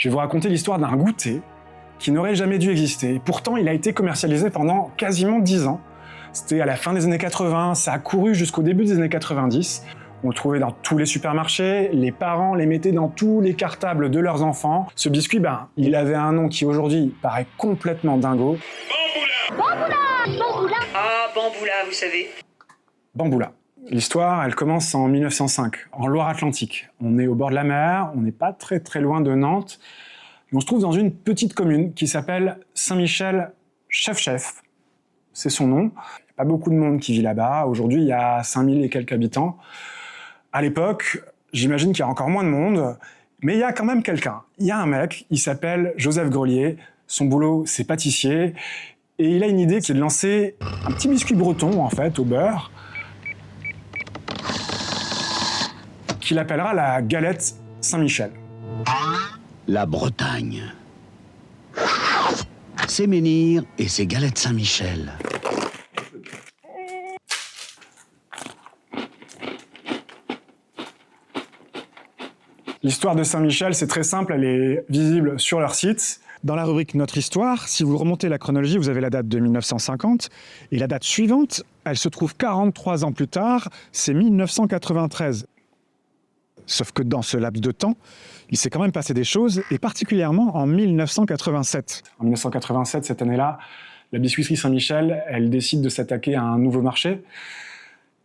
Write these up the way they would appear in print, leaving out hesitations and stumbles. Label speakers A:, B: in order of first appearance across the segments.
A: Je vais vous raconter l'histoire d'un goûter qui n'aurait jamais dû exister. Et pourtant, il a été commercialisé pendant quasiment 10 ans. C'était à la fin des années 80, ça a couru jusqu'au début des années 90. On le trouvait dans tous les supermarchés, les parents les mettaient dans tous les cartables de leurs enfants. Ce biscuit, il avait un nom qui aujourd'hui paraît complètement dingo.
B: Bamboula! Bamboula! Ah, Bamboula, vous savez.
A: Bamboula. L'histoire, elle commence en 1905, en Loire-Atlantique. On est au bord de la mer, on n'est pas très loin de Nantes. Et on se trouve dans une petite commune qui s'appelle Saint-Michel-Chef-Chef. C'est son nom. Il n'y a pas beaucoup de monde qui vit là-bas. Aujourd'hui, il y a 5000 et quelques habitants. À l'époque, j'imagine qu'il y a encore moins de monde, mais il y a quand même quelqu'un. Il y a un mec, il s'appelle Joseph Grelier. Son boulot, c'est pâtissier. Et il a une idée, c'est de lancer un petit biscuit breton, en fait, au beurre, qu'il appellera la galette Saint-Michel.
C: La Bretagne. Ses menhirs et ses galettes Saint-Michel.
A: L'histoire de Saint-Michel, c'est très simple, elle est visible sur leur site. Dans la rubrique Notre Histoire, si vous remontez la chronologie, vous avez la date de 1950, et la date suivante, elle se trouve 43 ans plus tard, c'est 1993. Sauf que dans ce laps de temps, il s'est quand même passé des choses, et particulièrement en 1987. En 1987, cette année-là, la biscuiterie Saint-Michel, elle décide de s'attaquer à un nouveau marché.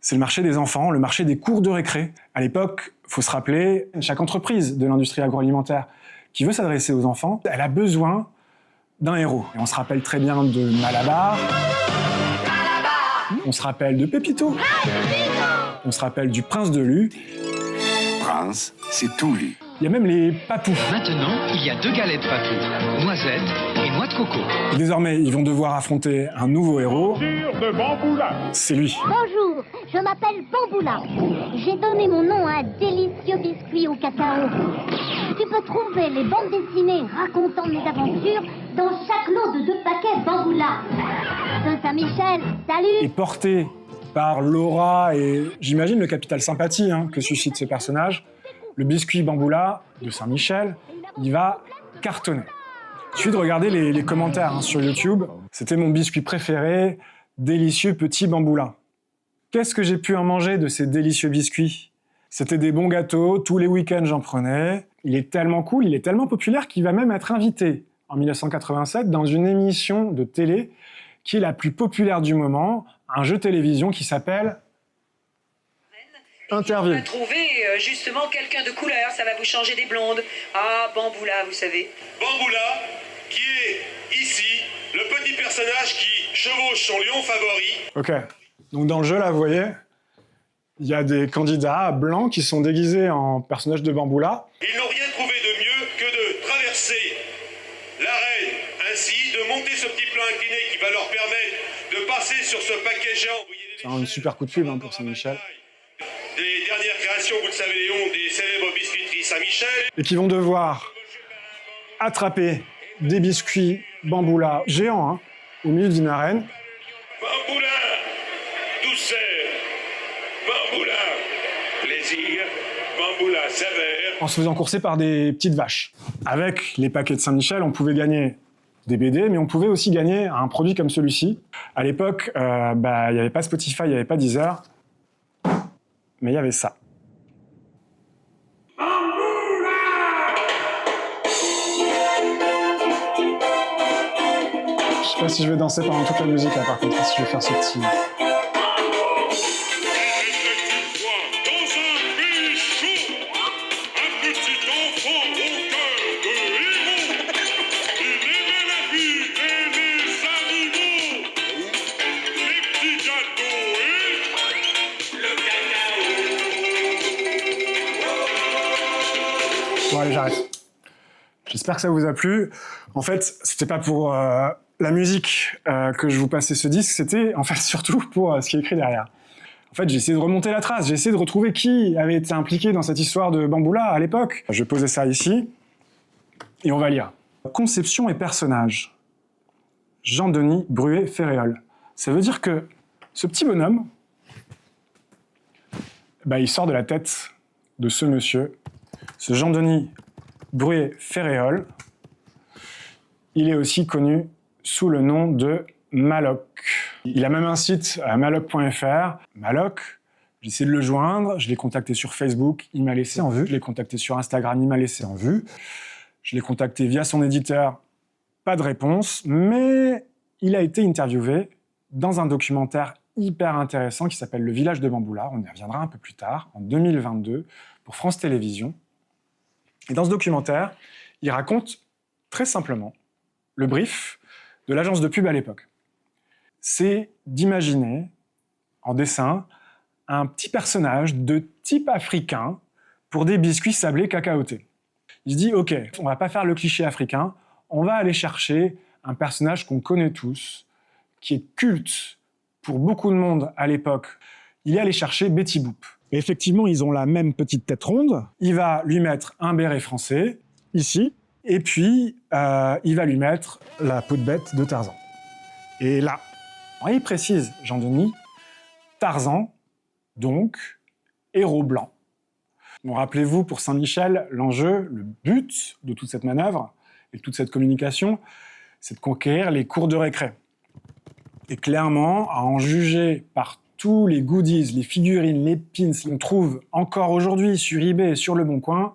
A: C'est le marché des enfants, le marché des cours de récré. À l'époque, il faut se rappeler, chaque entreprise de l'industrie agroalimentaire qui veut s'adresser aux enfants, elle a besoin d'un héros. Et on se rappelle très bien de Malabar, on se rappelle de Pépito, on se rappelle du Prince de Lu.
C: Prince, c'est tout lui.
A: Il y a même les papous.
D: Maintenant, il y a 2 galettes papous, noisettes et noix de coco.
A: Et désormais, ils vont devoir affronter un nouveau héros. C'est lui.
E: Bonjour, je m'appelle Bamboula. J'ai donné mon nom à un délicieux biscuit au cacao. Tu peux trouver les bandes dessinées racontant mes aventures dans chaque lot de 2 paquets Bamboula. De Saint-Michel, salut!
A: Et porté par l'aura et, j'imagine, le capital sympathie que suscite ce personnage, le biscuit Bamboula de Saint-Michel, il va cartonner. Il suffit de regarder les commentaires sur YouTube. C'était mon biscuit préféré, délicieux petit Bamboula. Qu'est-ce que j'ai pu en manger de ces délicieux biscuits? C'était des bons gâteaux, tous les week-ends j'en prenais. Il est tellement cool, il est tellement populaire qu'il va même être invité en 1987 dans une émission de télé qui est la plus populaire du moment, un jeu télévision qui s'appelle Interville.
B: On va trouver justement quelqu'un de couleur, ça va vous changer des blondes. Ah, Bamboula, vous savez.
F: Bamboula, qui est ici le petit personnage qui chevauche son lion favori.
A: Ok, donc dans le jeu là, vous voyez, il y a des candidats blancs qui sont déguisés en personnages de Bamboula.
F: Ils n'ont rien trouvé de mieux que de traverser l'arène, ainsi de monter ce petit plan incliné qui va leur permettre de passer sur ce paquet géant.
A: C'est un super coup de pub pour Saint-Michel.
F: Des dernières créations, vous le savez Léon, des célèbres biscuiteries Saint-Michel.
A: Et qui vont devoir attraper des biscuits Bamboula géants au milieu d'une arène.
F: Bamboula, douceur. Bamboula, plaisir. Bamboula, saveur.
A: En se faisant courser par des petites vaches. Avec les paquets de Saint-Michel, on pouvait gagner des BD, mais on pouvait aussi gagner un produit comme celui-ci. À l'époque, il n'y avait pas Spotify, il n'y avait pas Deezer, mais il y avait ça. Je sais pas si je vais danser pendant toute la musique là, par contre, si je vais faire ce petit... Bon allez, j'arrête. J'espère que ça vous a plu. En fait, c'était pas pour la musique que je vous passais ce disque, c'était en fait surtout pour ce qui est écrit derrière. En fait, j'ai essayé de remonter la trace, j'ai essayé de retrouver qui avait été impliqué dans cette histoire de Bamboula à l'époque. Je vais poser ça ici, et on va lire. Conception et personnage. Jean-Denis Bruet-Ferréol. Ça veut dire que ce petit bonhomme, il sort de la tête de ce monsieur, ce Jean-Denis Bruet-Ferréol. Il est aussi connu sous le nom de Maloc. Il a même un site, maloc.fr. Maloc, j'ai essayé de le joindre, je l'ai contacté sur Facebook, il m'a laissé en vue. Je l'ai contacté sur Instagram, il m'a laissé en vue. Je l'ai contacté via son éditeur, pas de réponse, mais il a été interviewé dans un documentaire hyper intéressant qui s'appelle Le village de Bamboula. On y reviendra un peu plus tard, en 2022, pour France Télévisions. Et dans ce documentaire, il raconte très simplement le brief de l'agence de pub à l'époque. C'est d'imaginer, en dessin, un petit personnage de type africain pour des biscuits sablés cacaotés. Il se dit, ok, on va pas faire le cliché africain, on va aller chercher un personnage qu'on connaît tous, qui est culte pour beaucoup de monde à l'époque. Il est allé chercher Betty Boop. Et effectivement, ils ont la même petite tête ronde. Il va lui mettre un béret français, ici, et puis il va lui mettre la peau de bête de Tarzan. Et là, il précise, Jean-Denis, Tarzan, donc, héros blanc. Bon, rappelez-vous, pour Saint-Michel, l'enjeu, le but de toute cette manœuvre et de toute cette communication, c'est de conquérir les cours de récré. Et clairement, à en juger par tous les goodies, les figurines, les pins qu'on trouve encore aujourd'hui sur eBay et sur Le Bon Coin,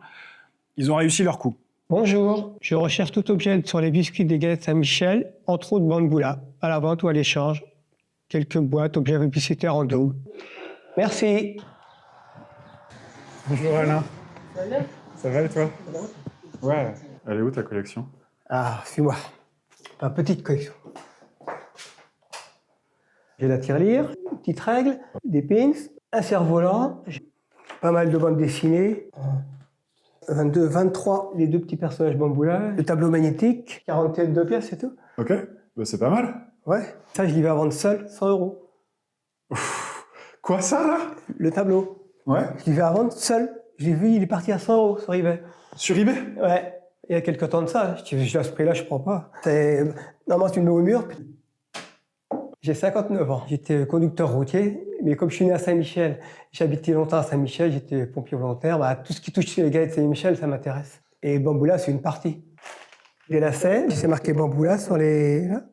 A: ils ont réussi leur coup.
G: Bonjour, je recherche tout objet sur les biscuits des galettes Saint-Michel, entre autres Bamboula, à la vente ou à l'échange. Quelques boîtes, objets publicitaires en double. Merci.
A: Bonjour Alain. Ça va et toi? Ouais. Elle est où ta collection?
G: Ah, suis-moi. Ma petite collection. J'ai la tirelire, une petite règle, des pins, un cerf-volant, pas mal de bandes dessinées, 22, 23, les deux petits personnages Bamboula, le tableau magnétique, 42 pièces, c'est tout.
A: Ok, bah, c'est pas mal.
G: Ouais, ça je l'y vais à vendre seul, 100 €.
A: Quoi ça là?
G: Le tableau.
A: Ouais.
G: Je l'y vais à vendre seul. Je l'ai vu, il est parti à 100 € sur eBay.
A: Sur eBay?
G: Ouais, il y a quelques temps de ça. Je dis, à ce prix-là, je prends pas. Normalement, tu me mets au mur. J'ai 59 ans. J'étais conducteur routier, mais comme je suis né à Saint-Michel, j'habitais longtemps à Saint-Michel, j'étais pompier volontaire. Bah, tout ce qui touche les galettes Saint-Michel, ça m'intéresse. Et Bamboula, c'est une partie. Les lacets, c'est marqué Bamboula sur les... Là.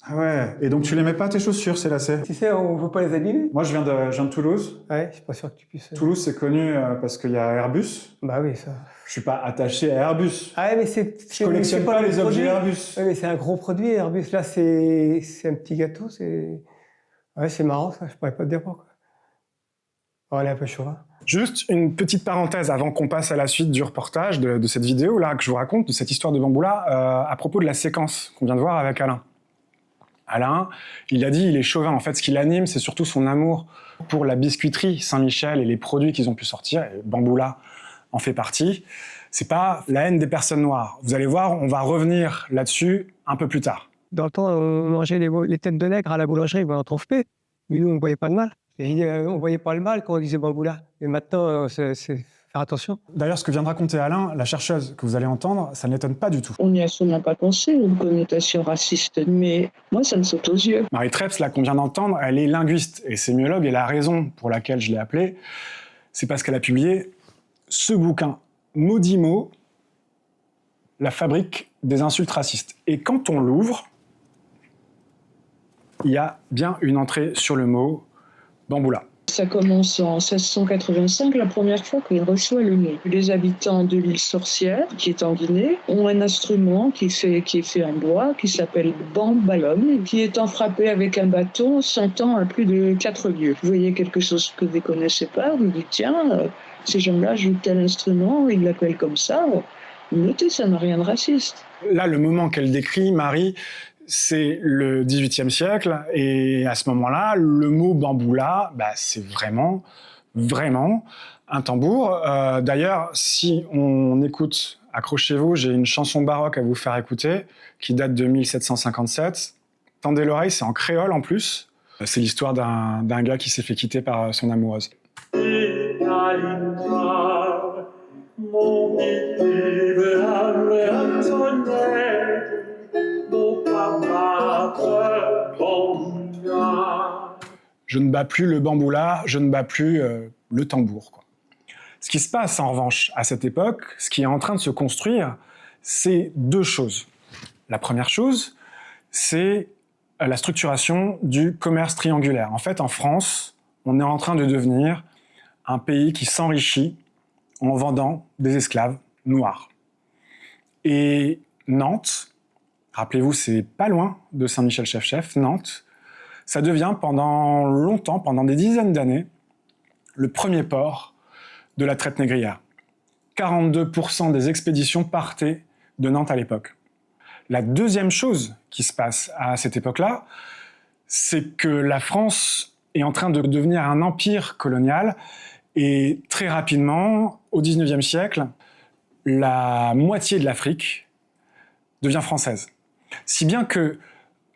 A: Ah ouais, et donc tu les mets pas tes chaussures, ces lacets?
G: Tu sais, on ne veut pas les abîmer.
A: Moi, je viens de Toulouse.
G: Ouais, je suis pas sûr que tu puisses...
A: Toulouse, c'est connu parce qu'il y a Airbus.
G: Bah oui, ça...
A: Je suis pas attaché à Airbus.
G: Ah ouais, mais c'est...
A: Je collectionne pas les objets Airbus.
G: Oui, mais c'est un gros produit, Airbus. Là, c'est un petit gâteau, c'est... Ouais, c'est marrant, ça. Je pourrais pas te dire pourquoi. On est un peu chaud, hein.
A: Juste une petite parenthèse avant qu'on passe à la suite du reportage de cette vidéo là que je vous raconte, de cette histoire de Bamboula, à propos de la séquence qu'on vient de voir avec Alain. Alain, il a dit, il est chauvin. En fait, ce qui l'anime, c'est surtout son amour pour la biscuiterie Saint-Michel et les produits qu'ils ont pu sortir. Et Bamboula en fait partie. C'est pas la haine des personnes noires. Vous allez voir, on va revenir là-dessus un peu plus tard.
G: Dans le temps, on mangeait les têtes de nègre à la boulangerie, on en trouve pas. Mais nous, on ne voyait pas le mal. On ne voyait pas le mal quand on disait Bamboula. Et maintenant, c'est faire attention.
A: D'ailleurs, ce que vient de raconter Alain, la chercheuse que vous allez entendre, ça ne l'étonne pas du tout.
H: On n'y a sûrement pas pensé, une connotation raciste, mais moi, ça me saute aux yeux.
A: Marie Treps, là, qu'on vient d'entendre, elle est linguiste et sémiologue, et la raison pour laquelle je l'ai appelée, c'est parce qu'elle a publié ce bouquin, Maudit mot, la fabrique des insultes racistes. Et quand on l'ouvre, il y a bien une entrée sur le mot Bamboula.
H: Ça commence en 1685, la première fois qu'il reçoit le nom. Les habitants de l'île Sorcière, qui est en Guinée, ont un instrument qui est fait en bois, qui s'appelle bambalum, qui étant frappé avec un bâton, s'entend à plus de 4 lieues. Vous voyez quelque chose que vous ne connaissez pas, vous dites tiens, ces gens-là jouent tel instrument, ils l'appellent comme ça. Notez, ça n'a rien de raciste.
A: Là, le moment qu'elle décrit, Marie, c'est le XVIIIe siècle, et à ce moment-là, le mot bamboula, c'est vraiment un tambour. D'ailleurs, si on écoute, accrochez-vous, j'ai une chanson baroque à vous faire écouter, qui date de 1757. Tendez l'oreille, c'est en créole en plus. C'est l'histoire d'un gars qui s'est fait quitter par son amoureuse. Je ne bats plus le bamboula, je ne bats plus le tambour, quoi. Ce qui se passe en revanche à cette époque, ce qui est en train de se construire, c'est deux choses. La première chose, c'est la structuration du commerce triangulaire. En fait, en France, on est en train de devenir un pays qui s'enrichit en vendant des esclaves noirs. Et Nantes, rappelez-vous, c'est pas loin de Saint-Michel-Chef-Chef, Nantes, ça devient pendant longtemps, pendant des dizaines d'années, le premier port de la traite négrière. 42% des expéditions partaient de Nantes à l'époque. La deuxième chose qui se passe à cette époque-là, c'est que la France est en train de devenir un empire colonial et très rapidement, au XIXe siècle, la moitié de l'Afrique devient française. Si bien que,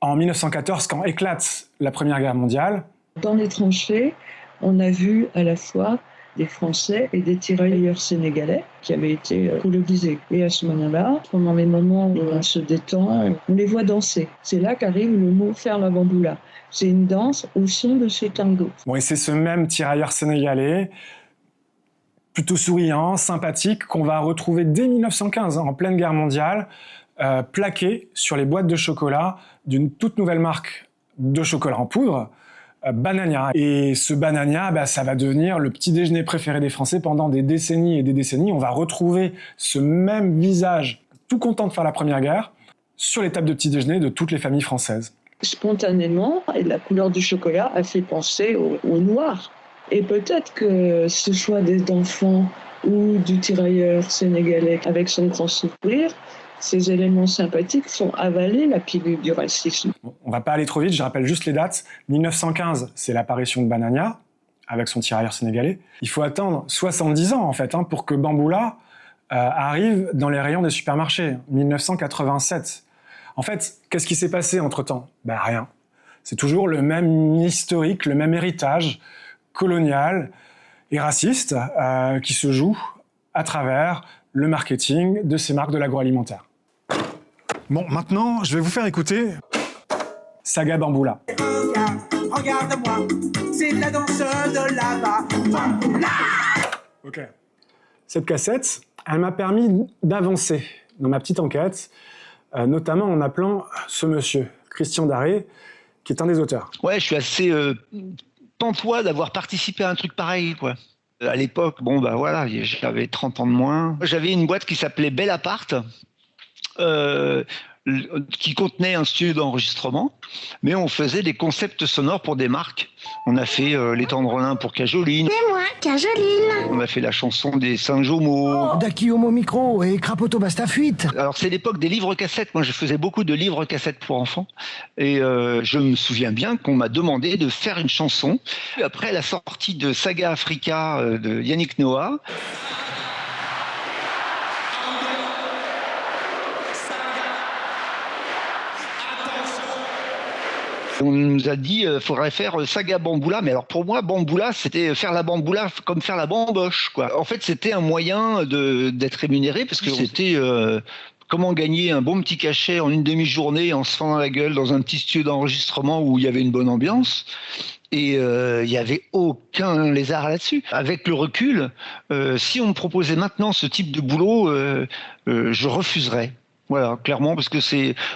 A: en 1914, quand éclate la Première Guerre mondiale,
H: Dans les tranchées, on a vu à la fois des Français et des tirailleurs sénégalais qui avaient été colonisés. Et à ce moment-là, pendant les moments où on se détend, on les voit danser. C'est là qu'arrive le mot « faire la bamboula ». C'est une danse au son de ce tango.
A: bon, et c'est ce même tirailleur sénégalais, plutôt souriant, sympathique, qu'on va retrouver dès 1915, en pleine guerre mondiale, plaqué sur les boîtes de chocolat d'une toute nouvelle marque de chocolat en poudre, Banania. Et ce Banania, ça va devenir le petit déjeuner préféré des Français pendant des décennies et des décennies. On va retrouver ce même visage, tout content de faire la Première Guerre, sur les tables de petit déjeuner de toutes les familles françaises.
H: Spontanément, et la couleur du chocolat a fait penser au noir. Et peut-être que ce soit des enfants ou du tirailleur sénégalais avec son grand sourire, ces éléments sympathiques font avaler la pilule du racisme.
A: Bon, on va pas aller trop vite, je rappelle juste les dates. 1915, c'est l'apparition de Banania, avec son tirailleur sénégalais. Il faut attendre 70 ans, en fait, pour que Bamboula arrive dans les rayons des supermarchés. 1987. En fait, qu'est-ce qui s'est passé entre-temps ? Rien. C'est toujours le même historique, le même héritage colonial et raciste qui se joue à travers le marketing de ces marques de l'agroalimentaire. Bon, maintenant, je vais vous faire écouter Saga Bamboula.
I: Regarde-moi, c'est la danse de là-bas. Bamboula.
A: Ok. Cette cassette, elle m'a permis d'avancer dans ma petite enquête, notamment en appelant ce monsieur, Christian Daré, qui est un des auteurs.
J: Ouais, je suis assez pantois d'avoir participé à un truc pareil, quoi. À l'époque, j'avais 30 ans de moins. J'avais une boîte qui s'appelait Belle Appart, qui contenait un studio d'enregistrement, mais on faisait des concepts sonores pour des marques. On a fait Les Tendrelins pour Cajoline.
E: C'est moi, Cajoline.
J: On a fait la chanson des Saint-Jomo.
K: Daki Homo Micro et Crapoto Basta Fuite.
J: Alors c'est l'époque des livres cassettes. Moi je faisais beaucoup de livres cassettes pour enfants. Et je me souviens bien qu'on m'a demandé de faire une chanson. Après la sortie de Saga Africa de Yannick Noah, on nous a dit faudrait faire Saga Bamboula, mais alors pour moi Bamboula c'était faire la bamboula comme faire la bamboche, quoi. En fait c'était un moyen d'être rémunéré parce que c'était comment gagner un bon petit cachet en une demi-journée en se fendant la gueule dans un petit studio d'enregistrement où il y avait une bonne ambiance. Et il n'y avait aucun lézard là-dessus. Avec le recul, si on me proposait maintenant ce type de boulot, je refuserais. Voilà, clairement, parce que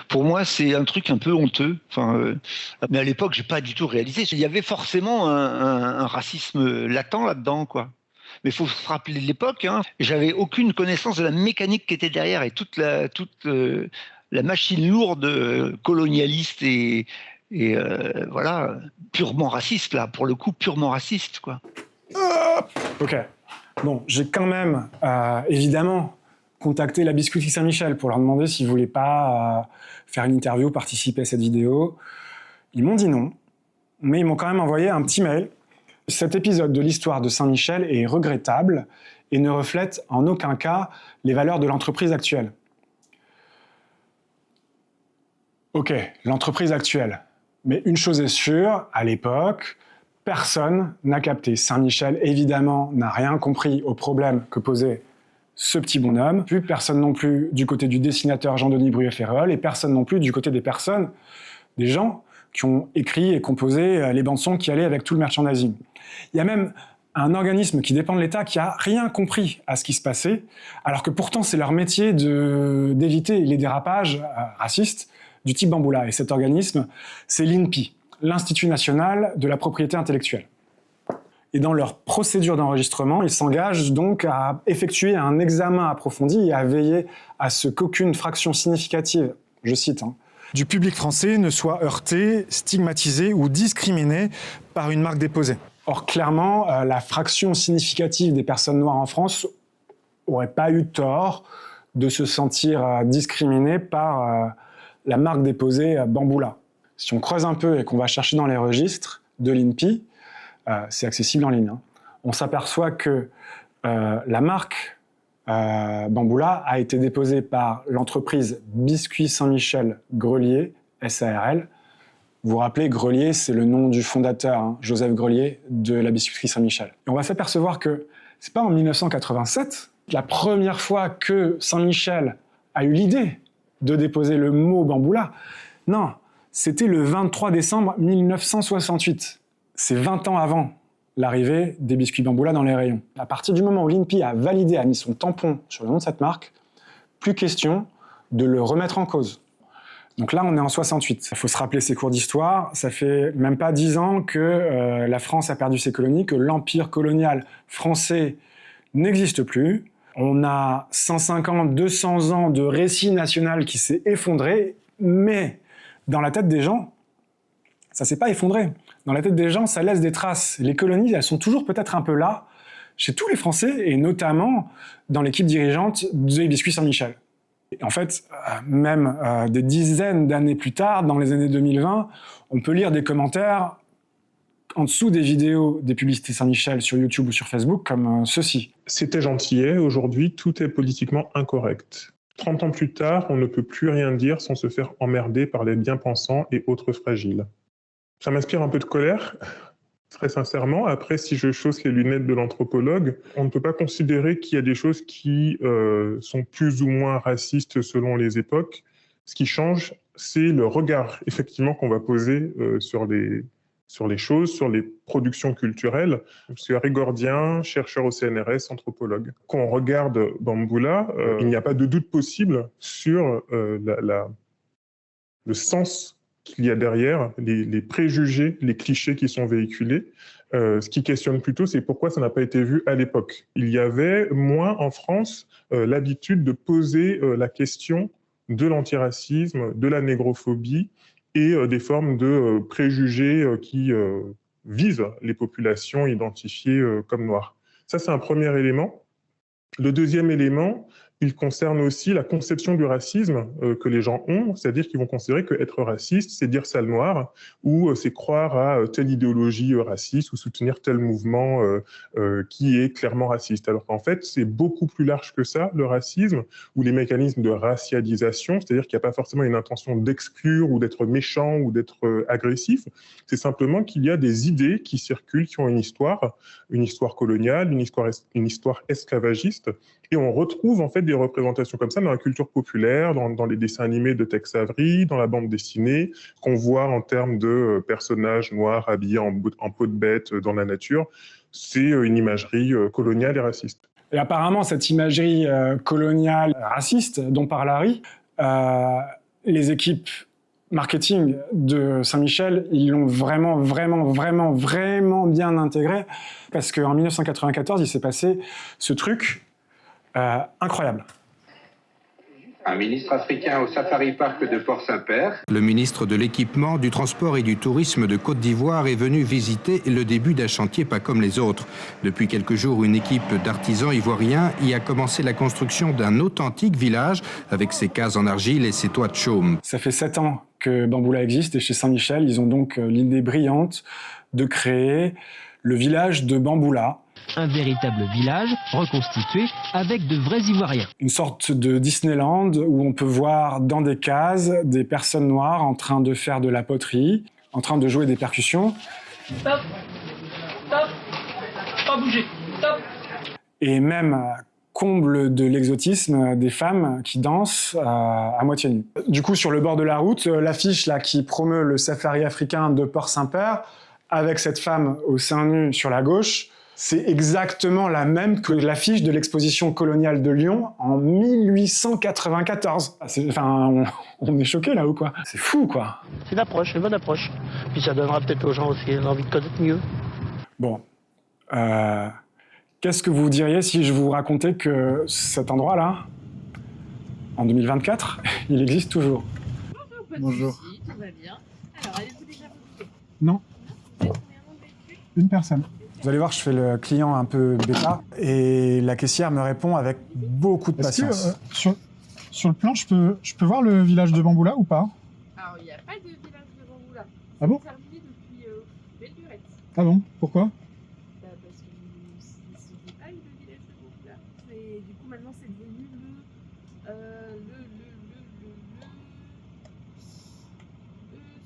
J: pour moi, c'est un truc un peu honteux. Mais à l'époque, j'ai pas du tout réalisé. Il y avait forcément un racisme latent là-dedans, quoi. Mais il faut se rappeler de l'époque. J'avais aucune connaissance de la mécanique qui était derrière et toute la machine lourde colonialiste et purement raciste là. Pour le coup, purement raciste, quoi.
A: Ok. Bon, j'ai quand même évidemment contacté la Biscuiterie Saint-Michel pour leur demander s'ils ne voulaient pas faire une interview, participer à cette vidéo. Ils m'ont dit non, mais ils m'ont quand même envoyé un petit mail. Cet épisode de l'histoire de Saint-Michel est regrettable et ne reflète en aucun cas les valeurs de l'entreprise actuelle. Ok, l'entreprise actuelle. Mais une chose est sûre, à l'époque, personne n'a capté. Saint-Michel, évidemment, n'a rien compris au problème que posait ce petit bonhomme, plus personne non plus du côté du dessinateur Jean-Denis Bruyère-Ferréol, et personne non plus du côté des personnes, des gens qui ont écrit et composé les bandes-sons qui allaient avec tout le merchandising. Il y a même Un organisme qui dépend de l'État qui a rien compris à ce qui se passait, alors que pourtant c'est leur métier d'éviter les dérapages racistes du type Bamboula. Et cet organisme, c'est l'INPI, l'Institut national de la propriété intellectuelle. Et dans leur procédure d'enregistrement, ils s'engagent donc à effectuer un examen approfondi et à veiller à ce qu'aucune fraction significative, je cite, du public français ne soit heurtée, stigmatisée ou discriminée par une marque déposée. Or, clairement, la fraction significative des personnes noires en France n'aurait pas eu tort de se sentir discriminée par la marque déposée Bamboula. Si on creuse un peu et qu'on va chercher dans les registres de l'INPI, c'est accessible en ligne, on s'aperçoit que la marque Bamboula a été déposée par l'entreprise Biscuits Saint-Michel Grelier, SARL. Vous vous rappelez, Grelier, c'est le nom du fondateur, Joseph Grelier, de la biscuiterie Saint-Michel. Et on va s'apercevoir que c'est pas en 1987, la première fois que Saint-Michel a eu l'idée de déposer le mot Bamboula. Non, c'était le 23 décembre 1968. C'est 20 ans avant l'arrivée des biscuits Bamboula dans les rayons. À partir du moment où l'INPI a validé, a mis son tampon sur le nom de cette marque, plus question de le remettre en cause. Donc là, on est en 68. Il faut se rappeler ses cours d'histoire. Ça fait même pas 10 ans que la France a perdu ses colonies, que l'empire colonial français n'existe plus. On a 150, 200 ans de récit national qui s'est effondré, mais dans la tête des gens, ça s'est pas effondré. Dans la tête des gens, ça laisse des traces. Les colonies, elles sont toujours peut-être un peu là, chez tous les Français, et notamment dans l'équipe dirigeante des Biscuits Saint-Michel. Et en fait, même des dizaines d'années plus tard, dans les années 2020, on peut lire des commentaires en dessous des vidéos des publicités Saint-Michel sur YouTube ou sur Facebook, comme ceci.
L: C'était gentillet, aujourd'hui tout est politiquement incorrect. 30 ans plus tard, on ne peut plus rien dire sans se faire emmerder par les bien-pensants et autres fragiles. Ça m'inspire un peu de colère, très sincèrement. Après, si je chausse les lunettes de l'anthropologue, on ne peut pas considérer qu'il y a des choses qui sont plus ou moins racistes selon les époques. Ce qui change, c'est le regard, effectivement, qu'on va poser sur les choses, sur les productions culturelles. Je suis Régordien, chercheur au CNRS, anthropologue. Quand on regarde Bamboula, il n'y a pas de doute possible sur le sens qu'il y a derrière, les préjugés, les clichés qui sont véhiculés. Ce qui questionne plutôt, c'est pourquoi ça n'a pas été vu à l'époque. Il y avait moins en France l'habitude de poser la question de l'antiracisme, de la négrophobie et des formes de préjugés qui visent les populations identifiées comme noires. Ça, c'est un premier élément. Le deuxième élément, il concerne aussi la conception du racisme que les gens ont, c'est-à-dire qu'ils vont considérer qu'être raciste, c'est dire sale noir, ou c'est croire à telle idéologie raciste, ou soutenir tel mouvement qui est clairement raciste. Alors qu'en fait, c'est beaucoup plus large que ça, le racisme, ou les mécanismes de racialisation, c'est-à-dire qu'il n'y a pas forcément une intention d'exclure, ou d'être méchant, ou d'être agressif, c'est simplement qu'il y a des idées qui circulent, qui ont une histoire coloniale, une histoire esclavagiste, et on retrouve en fait des représentations comme ça dans la culture populaire, dans les dessins animés de Tex Avery, dans la bande dessinée, qu'on voit en termes de personnages noirs habillés en peau de bête dans la nature. C'est une imagerie coloniale et raciste.
A: Et apparemment, cette imagerie coloniale raciste dont parle Harry, les équipes marketing de Saint-Michel, ils l'ont vraiment bien intégré, parce qu'en 1994, il s'est passé ce truc incroyable.
M: Un ministre africain au Safari Park de Port-Saint-Père.
N: Le ministre de l'Équipement, du Transport et du Tourisme de Côte d'Ivoire est venu visiter le début d'un chantier pas comme les autres. Depuis quelques jours, une équipe d'artisans ivoiriens y a commencé la construction d'un authentique village avec ses cases en argile et ses toits de chaume.
A: Ça fait 7 ans que Bamboula existe et chez Saint-Michel, ils ont donc l'idée brillante de créer le village de Bamboula.
O: Un véritable village reconstitué avec de vrais Ivoiriens.
A: Une sorte de Disneyland où on peut voir dans des cases des personnes noires en train de faire de la poterie, en train de jouer des percussions.
P: Stop, stop, pas bouger, stop.
A: Et même comble de l'exotisme, des femmes qui dansent à moitié nues. Du coup, sur le bord de la route, l'affiche là qui promeut le safari africain de Port-Saint-Père, avec cette femme au sein nu sur la gauche, C'est exactement la même que l'affiche de l'exposition coloniale de Lyon en 1894. On est choqués là ou quoi? C'est fou quoi.
Q: C'est une approche, une bonne approche. Puis ça donnera peut-être aux gens aussi l'envie de connaître mieux.
A: Bon. Qu'est-ce que vous diriez si je vous racontais que cet endroit-là, en 2024, il existe toujours?
R: Bonjour. Tout va bien. Alors, avez-vous déjà voté?
A: Non.
R: Vous êtes combien de véhicules?
A: Une personne. Vous allez voir, je fais le client un peu bêta et la caissière me répond avec beaucoup de patience.
S: Sur le plan, je peux voir le village de Bamboula ou pas?
R: Alors, il n'y a pas de village de Bamboula.
S: Ah bon?
R: C'est terminé depuis belle lurette.
S: Ah bon? Pourquoi?
R: Parce que c'était pas eu de village de Bamboula. Et du coup, maintenant, c'est devenu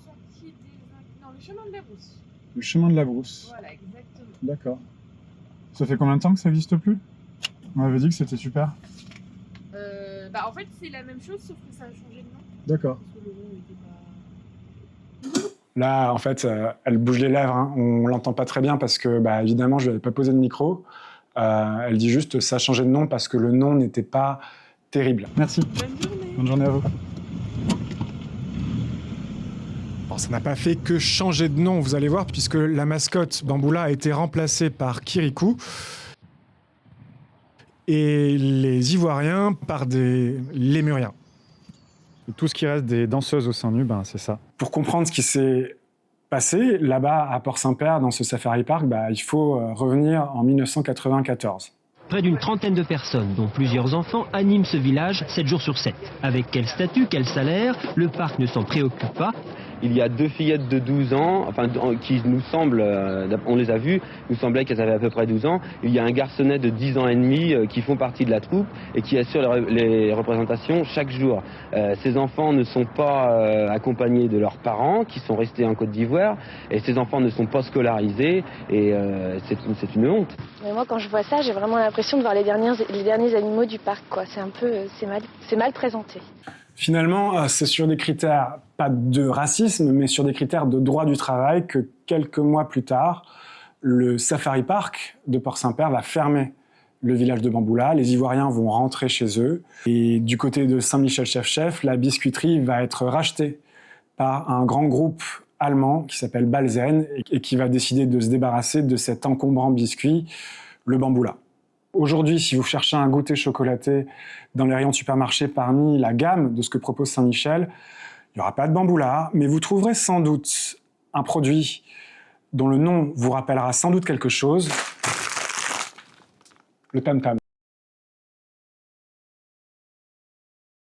R: sentier des... Non, le chemin de la Brousse.
S: Le chemin de la Brousse.
R: Voilà, exactement.
S: D'accord. Ça fait combien de temps que ça n'existe plus? On m'avait dit que c'était super.
R: En fait, c'est la même chose, sauf que ça a changé de nom.
S: D'accord.
R: Parce que le nom n'était pas...
A: Là, en fait, elle bouge les lèvres. Hein. On l'entend pas très bien parce que, évidemment, je lui avais pas posé de micro. Elle dit juste ça a changé de nom parce que le nom n'était pas terrible.
S: Merci.
R: Bonne journée.
S: Bonne journée à vous.
A: Bon, ça n'a pas fait que changer de nom, vous allez voir, puisque la mascotte Bamboula a été remplacée par Kirikou et les Ivoiriens par des Lémuriens. Et tout ce qui reste des danseuses au sein nu, c'est ça. Pour comprendre ce qui s'est passé là-bas à Port-Saint-Père, dans ce safari park, il faut revenir en 1994.
O: Près d'une trentaine de personnes, dont plusieurs enfants, animent ce village 7 jours sur 7. Avec quel statut, quel salaire, le parc ne s'en préoccupe pas.
T: Il y a 2 fillettes de 12 ans, qui nous semblent, on les a vues, nous semblait qu'elles avaient à peu près 12 ans. Il y a un garçonnet de 10 ans et demi qui font partie de la troupe et qui assurent les représentations chaque jour. Ces enfants ne sont pas accompagnés de leurs parents, qui sont restés en Côte d'Ivoire, et ces enfants ne sont pas scolarisés, et c'est une honte.
U: Mais moi, quand je vois ça, j'ai vraiment l'impression de voir les derniers animaux du parc, quoi. C'est mal présenté.
A: Finalement, c'est sur des critères, pas de racisme, mais sur des critères de droit du travail que quelques mois plus tard, le Safari Park de Port-Saint-Père va fermer le village de Bamboula. Les Ivoiriens vont rentrer chez eux. Et du côté de Saint-Michel-Chef-Chef, la biscuiterie va être rachetée par un grand groupe allemand qui s'appelle Balzen et qui va décider de se débarrasser de cet encombrant biscuit, le Bamboula. Aujourd'hui, si vous cherchez un goûter chocolaté dans les rayons de supermarché parmi la gamme de ce que propose Saint-Michel, il n'y aura pas de Bamboula, mais vous trouverez sans doute un produit dont le nom vous rappellera sans doute quelque chose, le tam-tam.